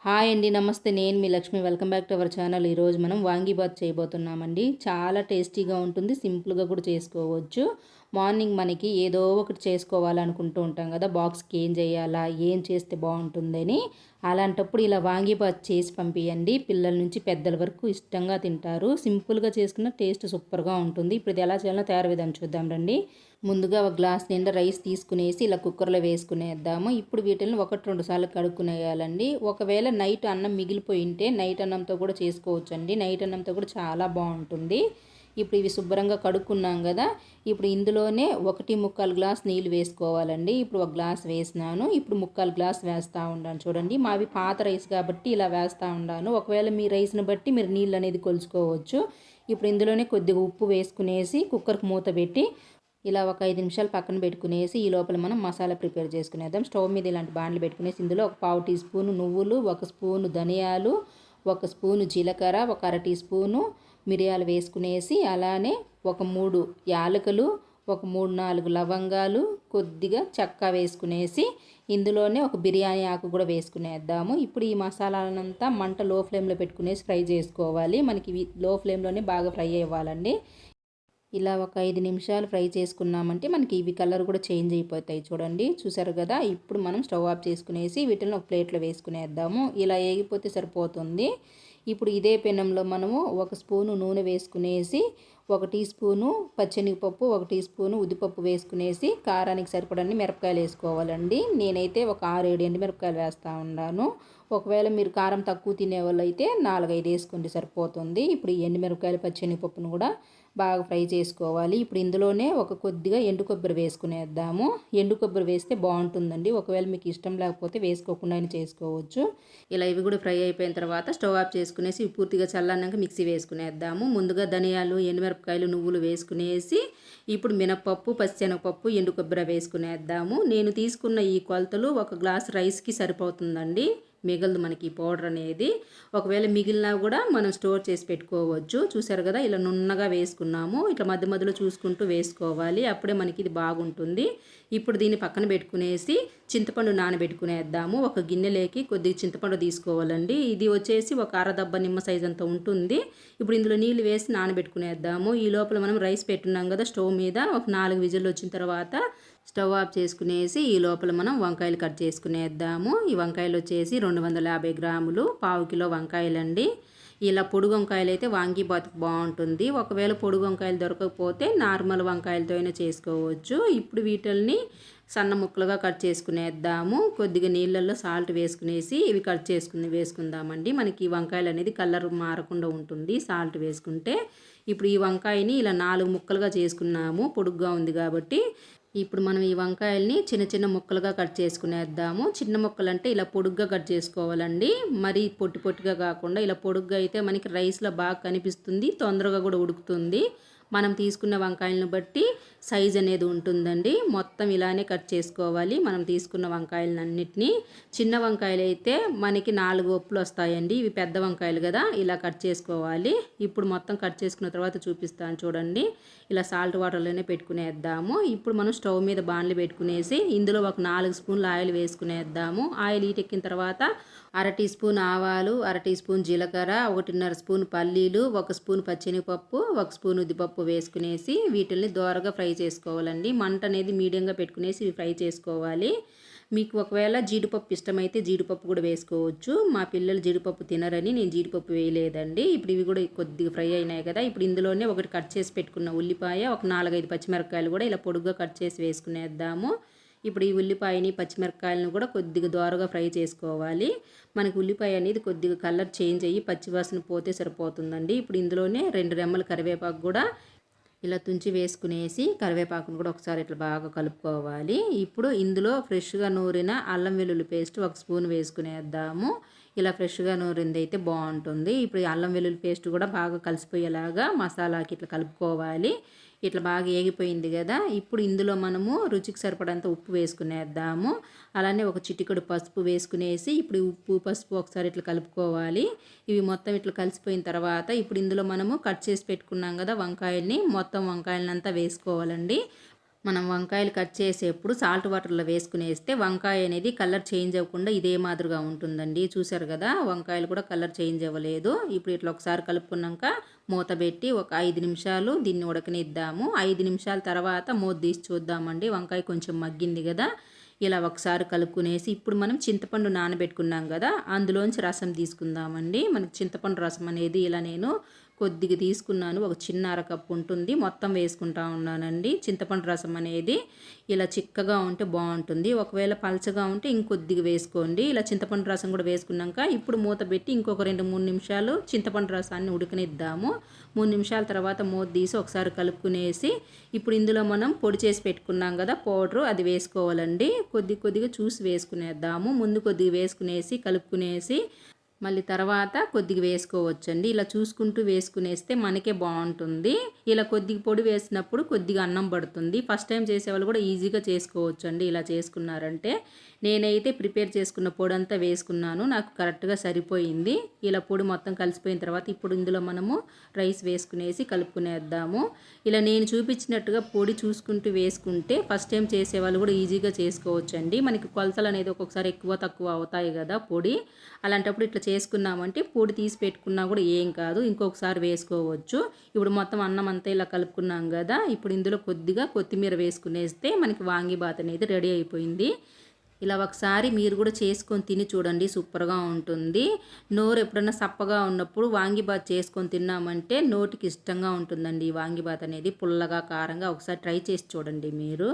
Hi అండి. నమస్తే. నేను మీ Lakshmi. Welcome back to our channel. ఈరోజు మనం వాంగీబాత్ చేయబోతున్నామండి. చాలా టేస్టీగా ఉంటుంది. సింపుల్గా కూడా చేసుకోవచ్చు. మార్నింగ్ మనకి ఏదో ఒకటి చేసుకోవాలనుకుంటూ ఉంటాం కదా, బాక్స్కి ఏం చేయాలా, ఏం చేస్తే బాగుంటుందని. అలాంటప్పుడు ఇలా వాంగీబాత్ చేసి పంపించండి. పిల్లల నుంచి పెద్దల వరకు ఇష్టంగా తింటారు. సింపుల్గా చేసుకున్న టేస్ట్ సూపర్గా ఉంటుంది. ఇప్పుడు ఇది ఎలా చేయాలో తయారు విధానం చూద్దాం రండి. ముందుగా ఒక గ్లాస్ నిండా రైస్ తీసుకునేసి ఇలా కుక్కర్లో వేసుకునేద్దాము. ఇప్పుడు వీటిని 1-2 సార్లు కడుక్కునేయాలండి. ఒకవేళ నైట్ అన్నం మిగిలిపోయి ఉంటే నైట్ అన్నంతో కూడా చేసుకోవచ్చండి. నైట్ అన్నంతో కూడా చాలా బాగుంటుంది. ఇప్పుడు ఇవి శుభ్రంగా కడుక్కున్నాం కదా, ఇప్పుడు ఇందులోనే 1.25 గ్లాస్ నీళ్ళు వేసుకోవాలండి. ఇప్పుడు ఒక గ్లాస్ వేసినాను. ఇప్పుడు 3/4 గ్లాస్ వేస్తూ ఉన్నాను. చూడండి, మావి పాత రైస్ కాబట్టి ఇలా వేస్తూ ఉన్నాను. ఒకవేళ మీ రైస్ని బట్టి మీరు నీళ్ళు అనేది కొలుచుకోవచ్చు. ఇప్పుడు ఇందులోనే కొద్దిగా ఉప్పు వేసుకునేసి కుక్కర్కి మూత పెట్టి ఇలా ఒక 5 నిమిషాలు పక్కన పెట్టుకునేసి ఈ లోపల మనం మసాలా ప్రిపేర్ చేసుకునేద్దాం. స్టవ్ మీద ఇలాంటి బాండ్లు పెట్టుకునేసి ఇందులో ఒక 1/2 టీ స్పూను నువ్వులు, 1 స్పూను ధనియాలు, 1 స్పూను జీలకర్ర, ఒక 1/2 టీ స్పూను మిరియాలు వేసుకునేసి, అలానే ఒక 3 యాలకులు, ఒక 3-4 లవంగాలు, కొద్దిగా చెక్క వేసుకునేసి ఇందులోనే ఒక బిర్యానీ ఆకు కూడా వేసుకునేద్దాము. ఇప్పుడు ఈ మసాలాలంతా మంట లో ఫ్లేమ్లో పెట్టుకునేసి ఫ్రై చేసుకోవాలి. మనకి లో ఫ్లేమ్లోనే బాగా ఫ్రై అవ్వాలండి. ఇలా ఒక 5 నిమిషాలు ఫ్రై చేసుకున్నామంటే మనకి ఇవి కలర్ కూడా చేంజ్ అయిపోతాయి. చూడండి, చూసారు కదా. ఇప్పుడు మనం స్టవ్ ఆఫ్ చేసుకునేసి వీటిని ఒక ప్లేట్లో వేసుకునేద్దాము. ఇలా ఏగిపోతే సరిపోతుంది. ఇప్పుడు ఇదే పెనంలో మనము 1 స్పూను నూనె వేసుకునేసి, 1 టీ స్పూను పచ్చెనగపప్పు, 1 టీ స్పూను ఉద్దిపప్పు వేసుకునేసి కారానికి సరిపడన్ని మిరపకాయలు వేసుకోవాలండి. నేనైతే ఒక 6-7 ఎండుమిరపకాయలు వేస్తూ ఉన్నాను. ఒకవేళ మీరు కారం తక్కువ తినే వాళ్ళు అయితే 4-5 వేసుకుంటే సరిపోతుంది. ఇప్పుడు ఈ ఎండుమిరపకాయలు పచ్చెనగపప్పును కూడా బాగా ఫ్రై చేసుకోవాలి. ఇప్పుడు ఇందులోనే ఒక కొద్దిగా ఎండు కొబ్బరి వేసుకునేద్దాము. ఎండు కొబ్బరి వేస్తే బాగుంటుందండి. ఒకవేళ మీకు ఇష్టం లేకపోతే వేసుకోకుండా చేసుకోవచ్చు. ఇలా ఇవి కూడా ఫ్రై అయిపోయిన తర్వాత స్టవ్ ఆఫ్ చేసుకునేసి పూర్తిగా చల్లన్నాక మిక్సీ వేసుకునేద్దాము. ముందుగా ధనియాలు, ఎండుమిరపకాయలు, నువ్వులు వేసుకునేసి ఇప్పుడు మినపప్పు, పచ్చిశనగపప్పు, ఎండు కొబ్బరి వేసుకునేద్దాము. నేను తీసుకున్న ఈ కొలతలు 1 గ్లాస్ రైస్కి సరిపోతుందండి. మిగలదు మనకి పౌడర్ అనేది. ఒకవేళ మిగిలినా కూడా మనం స్టోర్ చేసి పెట్టుకోవచ్చు. చూసారు కదా, ఇలా నున్నగా వేసుకున్నాము. ఇట్లా మధ్య మధ్యలో చూసుకుంటూ వేసుకోవాలి. అప్పుడే మనకి ఇది బాగుంటుంది. ఇప్పుడు దీన్ని పక్కన పెట్టుకునేసి చింతపండు నానబెట్టుకునేద్దాము. ఒక గిన్నెలోకి కొద్దిగా చింతపండు తీసుకోవాలండి. ఇది వచ్చేసి ఒక అరదబ్బ నిమ్మ సైజ్ అంత ఉంటుంది. ఇప్పుడు ఇందులో నీళ్ళు వేసి నానబెట్టుకునేద్దాము. ఈ లోపల మనం రైస్ పెట్టున్నాం కదా స్టవ్ మీద, ఒక 4 విజిల్లు వచ్చిన తర్వాత స్టవ్ ఆఫ్ చేసుకునేసి ఈ లోపల మనం వంకాయలు కట్ చేసుకునేద్దాము. ఈ వంకాయలు వచ్చేసి 250 గ్రాములు, 1/2 కిలో వంకాయలండి. ఇలా పొడుగు వంకాయలు అయితే వాంగీబాత్కి బాగుంటుంది. ఒకవేళ పొడుగు వంకాయలు దొరకకపోతే నార్మల్ వంకాయలతో అయినా చేసుకోవచ్చు. ఇప్పుడు వీటిల్ని సన్న ముక్కలుగా కట్ చేసుకునేద్దాము. కొద్దిగా నీళ్ళల్లో సాల్ట్ వేసుకునేసి ఇవి కట్ వేసుకుందామండి. మనకి ఈ వంకాయలు అనేది కలర్ మారకుండా ఉంటుంది సాల్ట్ వేసుకుంటే. ఇప్పుడు ఈ వంకాయని ఇలా 4 ముక్కలుగా చేసుకున్నాము, పొడుగ్గా ఉంది కాబట్టి. ఇప్పుడు మనం ఈ వంకాయల్ని చిన్న చిన్న ముక్కలుగా కట్ చేసుకునేద్దాము. చిన్న ముక్కలు అంటే ఇలా పొడుగ్గా కట్ చేసుకోవాలండి. మరీ పొట్టి పొట్టిగా కాకుండా ఇలా పొడుగ్గా అయితే మనకి రైస్లో బాగా కనిపిస్తుంది, తొందరగా కూడా ఉడుకుతుంది. మనం తీసుకున్న వంకాయలను బట్టి సైజ్ అనేది ఉంటుందండి. మొత్తం ఇలానే కట్ చేసుకోవాలి మనం తీసుకున్న వంకాయలన్నిటినీ. చిన్న వంకాయలు అయితే మనకి 4 ఒప్పులు వస్తాయండి. ఇవి పెద్ద వంకాయలు కదా, ఇలా కట్ చేసుకోవాలి. ఇప్పుడు మొత్తం కట్ చేసుకున్న తర్వాత చూపిస్తాను చూడండి. ఇలా సాల్ట్ వాటర్లోనే పెట్టుకునేద్దాము. ఇప్పుడు మనం స్టవ్ మీద బాండ్లు పెట్టుకునేసి ఇందులో ఒక 4 స్పూన్లు ఆయిల్ వేసుకునేద్దాము. ఆయిల్ హీటెక్కిన తర్వాత 1/2 టీ స్పూన్ ఆవాలు, 1/2 టీ స్పూన్ జీలకర్ర, 1.5 స్పూన్ పల్లీలు, 1 స్పూన్ పచ్చెనగపప్పు, 1 స్పూన్ ఉద్దిపప్పు వేసుకునేసి వీటిల్ని దోరగా ఫ్రై చేసుకోవాలండి. మంట అనేది మీడియంగా పెట్టుకునేసి ఇవి ఫ్రై చేసుకోవాలి. మీకు ఒకవేళ జీడిపప్పు ఇష్టమైతే జీడిపప్పు కూడా వేసుకోవచ్చు. మా పిల్లలు జీడిపప్పు తినరని నేను జీడిపప్పు వేయలేదండి. ఇప్పుడు ఇవి కూడా కొద్దిగా ఫ్రై అయినాయి కదా, ఇప్పుడు ఇందులోనే ఒకటి కట్ చేసి పెట్టుకున్న ఉల్లిపాయ, ఒక 4-5 పచ్చిమిరపకాయలు కూడా ఇలా పొడుగ్గా కట్ చేసి వేసుకునేద్దాము. ఇప్పుడు ఈ ఉల్లిపాయని పచ్చిమిరపకాయలను కూడా కొద్దిగా దోరగా ఫ్రై చేసుకోవాలి. మనకి ఉల్లిపాయ అనేది కొద్దిగా కలర్ చేంజ్ అయ్యి పచ్చివాసన పోతే సరిపోతుందండి. ఇప్పుడు ఇందులోనే 2 రెమ్మల కరివేపాకు కూడా ఇలా తుంచి వేసుకునేసి కరివేపాకును కూడా ఒకసారి ఇట్లా బాగా కలుపుకోవాలి. ఇప్పుడు ఇందులో ఫ్రెష్గా నూరిన అల్లం వెల్లుల్లి పేస్ట్ 1 స్పూన్ వేసుకునేద్దాము. ఇలా ఫ్రెష్గా నూరింది అయితే బాగుంటుంది. ఇప్పుడు ఈ అల్లం వెల్లుల్లి పేస్ట్ కూడా బాగా కలిసిపోయేలాగా మసాలాకి ఇట్లా కలుపుకోవాలి. ఇట్లా బాగా ఏగిపోయింది కదా, ఇప్పుడు ఇందులో మనము రుచికి సరిపడంత ఉప్పు వేసుకునేద్దాము. అలానే ఒక చిటికెడు పసుపు వేసుకునేసి ఇప్పుడు ఉప్పు పసుపు ఒకసారి ఇట్లా కలుపుకోవాలి. ఇవి మొత్తం ఇట్లా కలిసిపోయిన తర్వాత ఇప్పుడు ఇందులో మనము కట్ చేసి పెట్టుకున్నాం కదా వంకాయల్ని, మొత్తం వంకాయలనంతా వేసుకోవాలండి. మనం వంకాయలు కట్ చేసేప్పుడు సాల్ట్ వాటర్లో వేసుకునేస్తే వంకాయ అనేది కలర్ చేంజ్ అవ్వకుండా ఇదే మాదిరిగా ఉంటుందండి. చూసారు కదా, వంకాయలు కూడా కలర్ చేంజ్ అవ్వలేదు. ఇప్పుడు ఇట్లా ఒకసారి కలుపుకున్నాక మూత పెట్టి ఒక 5 నిమిషాలు దీన్ని ఉడకనిద్దాము. 5 నిమిషాల తర్వాత మూత తీసి చూద్దామండి. వంకాయ కొంచెం మగ్గింది కదా, ఇలా ఒకసారి కలుపుకునేసి ఇప్పుడు మనం చింతపండు నానబెట్టుకున్నాం కదా, అందులోంచి రసం తీసుకుందామండి. మనకి చింతపండు రసం అనేది ఇలా నేను కొద్దిగా తీసుకున్నాను. ఒక చిన్న అరకప్పు ఉంటుంది, మొత్తం వేసుకుంటా ఉన్నానండి. చింతపండు రసం అనేది ఇలా చిక్కగా ఉంటే బాగుంటుంది. ఒకవేళ పలచగా ఉంటే ఇంకొద్దిగా వేసుకోండి. ఇలా చింతపండు రసం కూడా వేసుకున్నాక ఇప్పుడు మూత పెట్టి ఇంకొక 2-3 నిమిషాలు చింతపండు రసాన్ని ఉడకనిద్దాము. 3 నిమిషాల తర్వాత మూత తీసి ఒకసారి కలుపుకునేసి ఇప్పుడు ఇందులో మనం పొడి చేసి పెట్టుకున్నాం కదా పౌడరు, అది వేసుకోవాలండి. కొద్దిగా చూసి వేసుకునేద్దాము. ముందు కొద్దిగా వేసుకునేసి కలుపుకునేసి మళ్ళీ తర్వాత కొద్దిగా వేసుకోవచ్చండి. ఇలా చూసుకుంటూ వేసుకునేస్తే మనకే బాగుంటుంది. ఇలా కొద్దిగా పొడి వేసినప్పుడు కొద్దిగా అన్నం పడుతుంది. ఫస్ట్ టైం చేసేవాళ్ళు కూడా ఈజీగా చేసుకోవచ్చండి ఇలా చేసుకున్నారంటే. నేనైతే ప్రిపేర్ చేసుకున్న పొడి అంతా వేసుకున్నాను, నాకు కరెక్ట్గా సరిపోయింది. ఇలా పొడి మొత్తం కలిసిపోయిన తర్వాత ఇప్పుడు ఇందులో మనము రైస్ వేసుకునేసి కలుపుకునేద్దాము. ఇలా నేను చూపించినట్టుగా పొడి చూసుకుంటూ వేసుకుంటే ఫస్ట్ టైం చేసేవాళ్ళు కూడా ఈజీగా చేసుకోవచ్చండి. మనకి కొలతలు అనేది ఒక్కొక్కసారి ఎక్కువ తక్కువ అవుతాయి కదా పొడి, అలాంటప్పుడు ఇట్లా చేసుకున్నామంటే పొడి తీసి పెట్టుకున్నా కూడా ఏం కాదు, ఇంకొకసారి వేసుకోవచ్చు. ఇప్పుడు మొత్తం అన్నం అంతా ఇలా కలుపుకున్నాం కదా, ఇప్పుడు ఇందులో కొద్దిగా కొత్తిమీర వేసుకునేస్తే మనకి వాంగీబాత్ అనేది రెడీ అయిపోయింది. ఇలా ఒకసారి మీరు కూడా చేసుకొని తిని చూడండి, సూపర్గా ఉంటుంది. నోరు ఎప్పుడన్నా సప్పగా ఉన్నప్పుడు వాంగీబాత్ చేసుకొని తిన్నామంటే నోటికి ఇష్టంగా ఉంటుందండి. ఈ వాంగీబాత్ అనేది పుల్లగా కారంగా. ఒకసారి ట్రై చేసి చూడండి మీరు.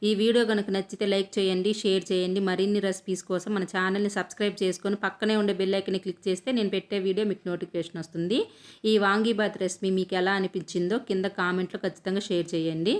ఈ వీడియో కనుక నచ్చితే లైక్ చేయండి, షేర్ చేయండి. మరిన్ని రెసిపీస్ కోసం మన ఛానల్ని సబ్స్క్రైబ్ చేసుకొని పక్కనే ఉండే బెల్ ఐకాన్ని క్లిక్ చేస్తే నేను పెట్టే వీడియో మీకు నోటిఫికేషన్ వస్తుంది. ఈ వాంగీబాత్ రెసిపీ మీకు ఎలా అనిపించిందో కింద కామెంట్లో ఖచ్చితంగా షేర్ చేయండి.